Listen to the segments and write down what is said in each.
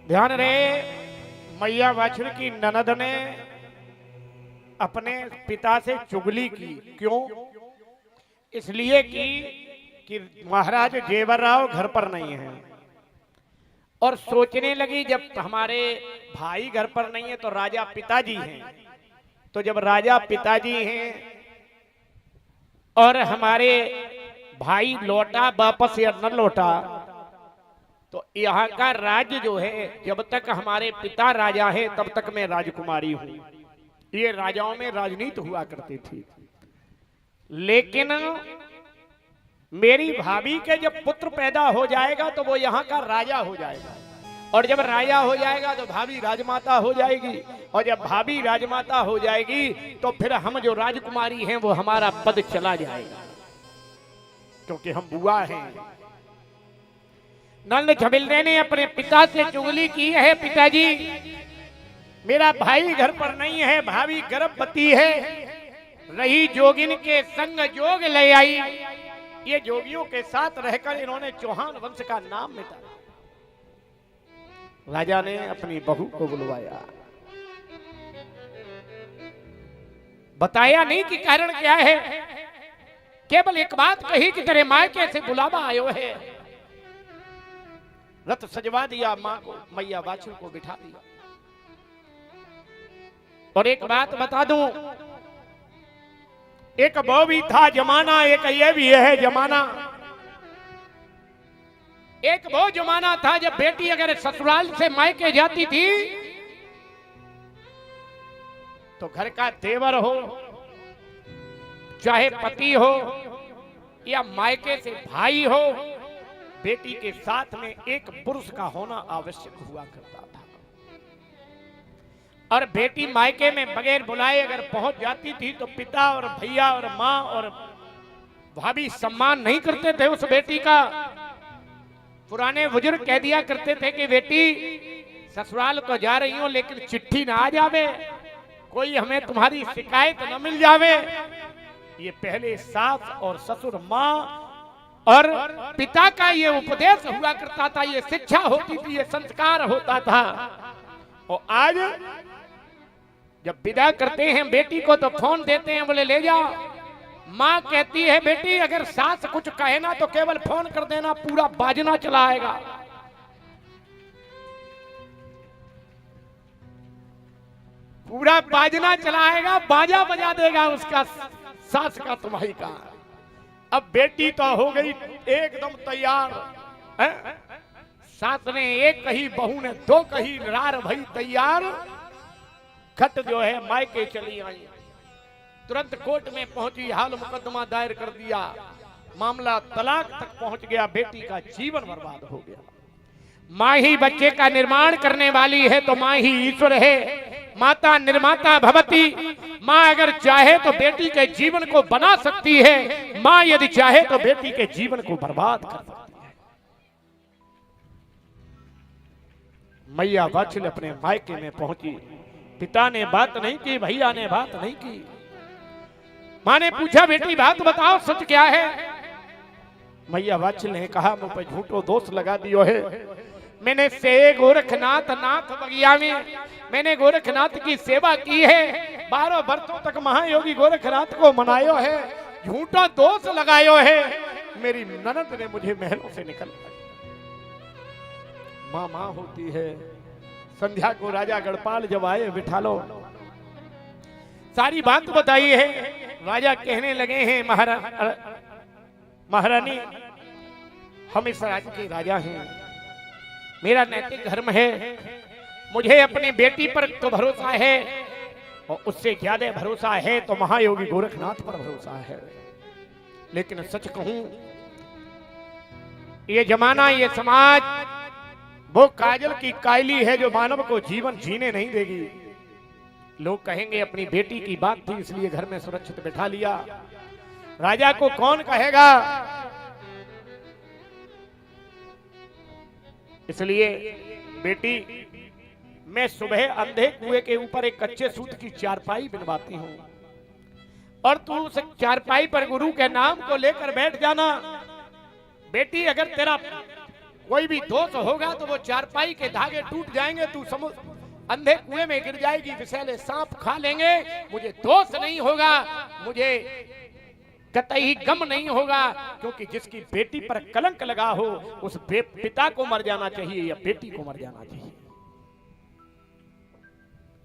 ध्यान रहे, मैया वाछड़ की ननद ने अपने पिता से चुगली की। क्यों? इसलिए कि महाराज जेवर राव घर पर नहीं है, और सोचने लगी जब हमारे भाई घर पर नहीं है तो राजा पिताजी हैं। तो जब राजा पिताजी हैं और हमारे भाई लौटा वापस या न लौटा, तो यहाँ का राज्य जो है, जब तक हमारे पिता राजा है तब तक मैं राजकुमारी हूं। ये राजाओं में राजनीति हुआ करती थी। लेकिन मेरी भाभी के जब पुत्र पैदा हो जाएगा तो वो यहाँ का राजा हो जाएगा, और जब राजा हो जाएगा तो भाभी राजमाता हो जाएगी, और जब भाभी राजमाता हो जाएगी तो फिर हम जो राजकुमारी हैं वो हमारा पद चला जाएगा, क्योंकि हम बुआ हैं। नंद झबिल्ले ने अपने पिता से चुगली की है, पिताजी मेरा भाई घर पर नहीं है, भाभी गर्भवती है, रही जोगिन के संग जोग ले आई। ये जोगियों के साथ रहकर इन्होंने चौहान वंश का नाम मिटाया। राजा ने अपनी बहू को बुलवाया, बताया नहीं कि कारण क्या है, केवल एक बात कही कि तेरे मायके से बुलावा आयो है। रथ सजवा दिया, मां को मैया वाछड़ को बिठा दिया। और एक बात बता दूं, एक वो भी था जमाना, एक ये भी है जमाना। एक वो जमाना था जब बेटी अगर ससुराल से मायके जाती थी तो घर का देवर हो, चाहे पति हो या मायके से भाई हो, बेटी के साथ में एक पुरुष का होना आवश्यक हुआ करता था। और बेटी मायके में बगैर बुलाए अगर पहुंच जाती थी तो पिता और भैया और मां और भाभी सम्मान नहीं करते थे उस बेटी का। पुराने बुजुर्ग कह दिया करते थे कि बेटी ससुराल तो जा रही हो लेकिन चिट्ठी ना आ जावे, कोई हमें तुम्हारी शिकायत न मिल जावे। ये पहले सास और ससुर, मां और पिता का ये उपदेश हुआ करता था, ये शिक्षा होती थी, ये संस्कार होता था। और आज जब विदा करते हैं बेटी को तो फोन देते हैं, बोले ले जाओ। मां कहती है बेटी अगर सास कुछ कहे ना तो केवल फोन कर देना, पूरा बाजना चला आएगा। पूरा बाजना चलाएगा, बाजा बजा देगा उसका सास का तुम्हारी का। अब बेटी तो हो गई एकदम तैयार है? सास ने एक कही, बहू ने दो कही, रार भई तैयार। खट जो है मायके चली आई, तुरंत कोर्ट में पहुंची, हाल मुकदमा दायर कर दिया, मामला तलाक तक पहुंच गया, बेटी का जीवन बर्बाद हो गया। मां ही बच्चे का निर्माण करने वाली है तो मां ही ईश्वर है। माता निर्माता भवती। मां अगर चाहे तो बेटी के जीवन को बना सकती है, मां यदि चाहे तो बेटी के जीवन को बर्बाद कर सकती है। मैया वाछड़ अपने मायके में पहुंची, पिता ने बात नहीं की, भैया ने बात नहीं की। मां ने पूछा बेटी बात बताओ सच क्या है? मैया वाछड़ ने कहा मुझ पर झूठो दोष लगा दियो है। मैंने से गोरखनाथ नाथ बगिया में मैंने गोरखनाथ की सेवा की है, 12 वर्षों तक महायोगी गोरखनाथ को मनायो है, झूठा दोष लगायो है। मेरी ननद ने मुझे महलों से निकलवाया। मां मां होती है। संध्या को राजा गढ़पाल जब आए, बिठा लो, सारी बात बताई है। राजा कहने लगे हैं महारानी हम इस राज्य के राजा हैं, मेरा नैतिक धर्म है, मुझे अपनी बेटी पर तो भरोसा है और उससे ज्यादा भरोसा है तो महायोगी गोरखनाथ पर भरोसा है। लेकिन सच कहूं, ये जमाना, ये समाज वो काजल की कायली है जो मानव को जीवन जीने नहीं देगी। लोग कहेंगे अपनी बेटी की बात थी इसलिए घर में सुरक्षित बैठा लिया, राजा को कौन कहेगा। इसलिए बेटी, मैं सुबह अंधे कुएं के ऊपर एक कच्चे सूत की चारपाई बनवाती हूं और तू उस चारपाई पर गुरु के नाम को लेकर बैठ जाना। बेटी अगर तेरा कोई भी दोष होगा तो वो चारपाई के धागे टूट जाएंगे, तू अंधे कुएं में गिर जाएगी, विषैले सांप खा लेंगे। मुझे दोष नहीं होगा, मुझे कतई गम नहीं होगा, क्योंकि जिसकी बेटी पर कलंक लगा हो उस पिता को मर जाना चाहिए या बेटी को मर जाना चाहिए।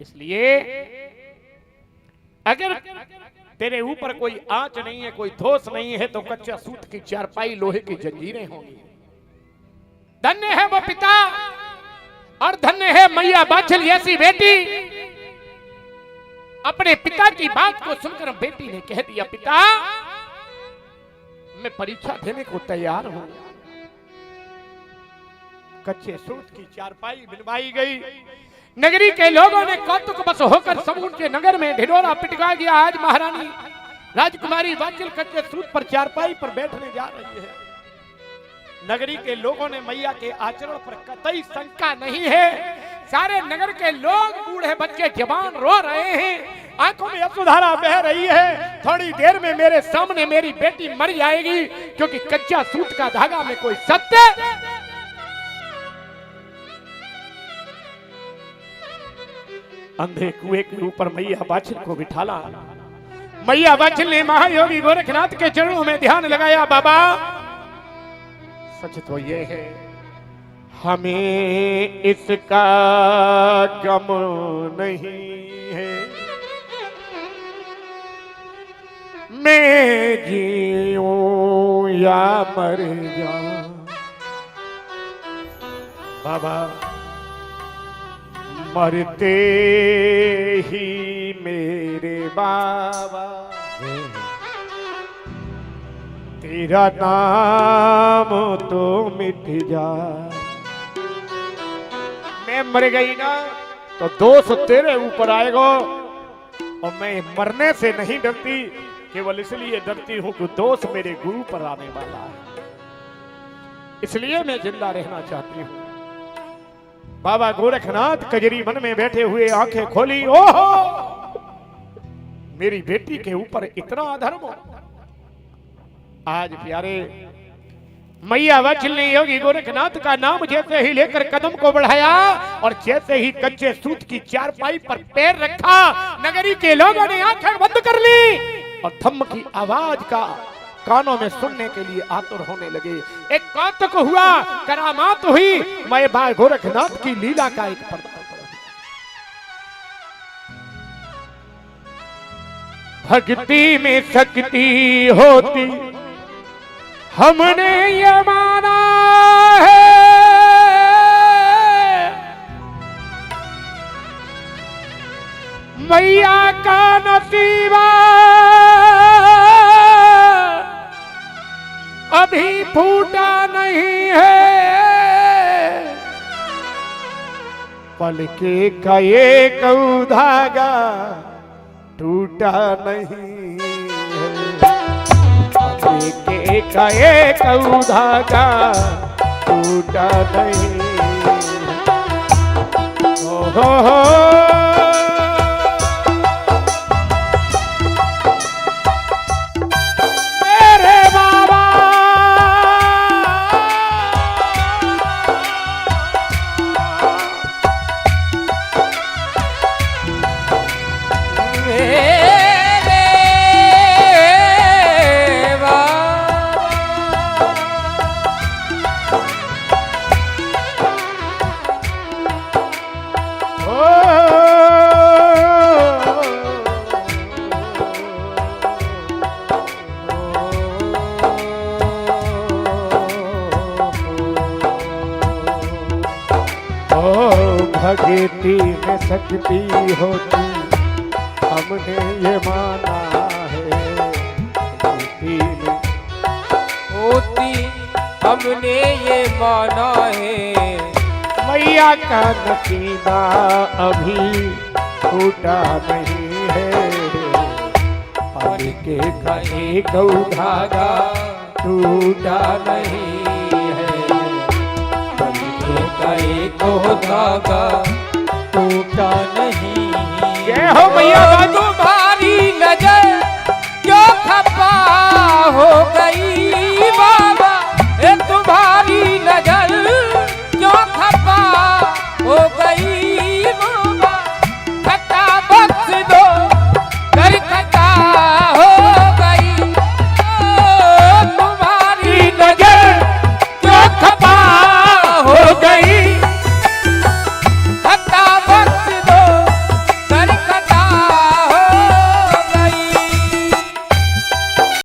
इसलिए अगर तेरे ऊपर कोई आंच नहीं है, कोई दोष नहीं है, तो कच्चा सूत की चारपाई लोहे की जंजीरें होंगी। धन्य है वो पिता और धन्य है मैया बाछल जैसी बेटी। अपने पिता की बात को सुनकर बेटी ने कह दिया, पिता मैं परीक्षा देने को तैयार हूं। कच्चे सूत की चारपाई बिनवाई गई। नगरी के लोगों ने कौतुक बस होकर समूचे नगर में ढिढोरा पिटका गया। आज महारानी राजकुमारी बाछल कच्चे सूत पर चारपाई पर बैठने जा रही है। नगरी के लोगों ने मैया के आचरण पर कतई शंका नहीं है। सारे नगर के लोग, बूढ़े बच्चे जवान रो रहे हैं, आंखों में अश्रुधारा बह रही है। थोड़ी देर में मेरे सामने मेरी बेटी मर जाएगी, क्योंकि कच्चा सूत का धागा में कोई सत्य। अंधे कुएं के ऊपर मैया बाछल को बिठाला। मैया बाछल ने महायोगी गोरखनाथ के चरणों में ध्यान लगाया। बाबा सच तो ये है, हमें इसका गम नहीं है। मैं जीऊं या मर जाऊं, बाबा मरते ही मेरे बाबा तेरा नाम तो मिट जाए। मैं मर गई ना तो दोष तेरे ऊपर आएगा, और मैं मरने से नहीं डरती, केवल इसलिए डरती हूं कि दोष मेरे गुरु पर आने वाला है, इसलिए मैं जिंदा रहना चाहती हूं। बाबा गोरखनाथ कजरी वन में बैठे हुए आंखें खोली। ओहो, मेरी बेटी के ऊपर इतना अधर्म। आज प्यारे मैया बाछल ने योगी गोरखनाथ का नाम जैसे ही लेकर कदम को बढ़ाया और जैसे ही कच्चे सूत की चारपाई पर पैर रखा, नगरी के लोगों ने आंखें बंद कर ली और धम्म की आवाज का कानों में सुनने के लिए आतुर होने लगे। एक कौतुक हुआ, करामात हुई, मैं बा गोरखनाथ की लीला का एक पर्दा। भक्ति में शक्ति होती हमने ये माना है, मैया का नसीबा अभी फूटा नहीं है। पलके का एक धागा टूटा नहीं है, पलके का एक धागा टूटा नहीं। हो भक्ति में शक्ति होती हमने ये माना है, भक्ति में होती हमने ये माना है। मैया का नसीबा अभी टूटा नहीं है, पलके का एक धागा टूटा नहीं है, पलके का एक धागा टूटा नहीं। जय हो मैया। तुम्हारी नजर जो खपा हो गई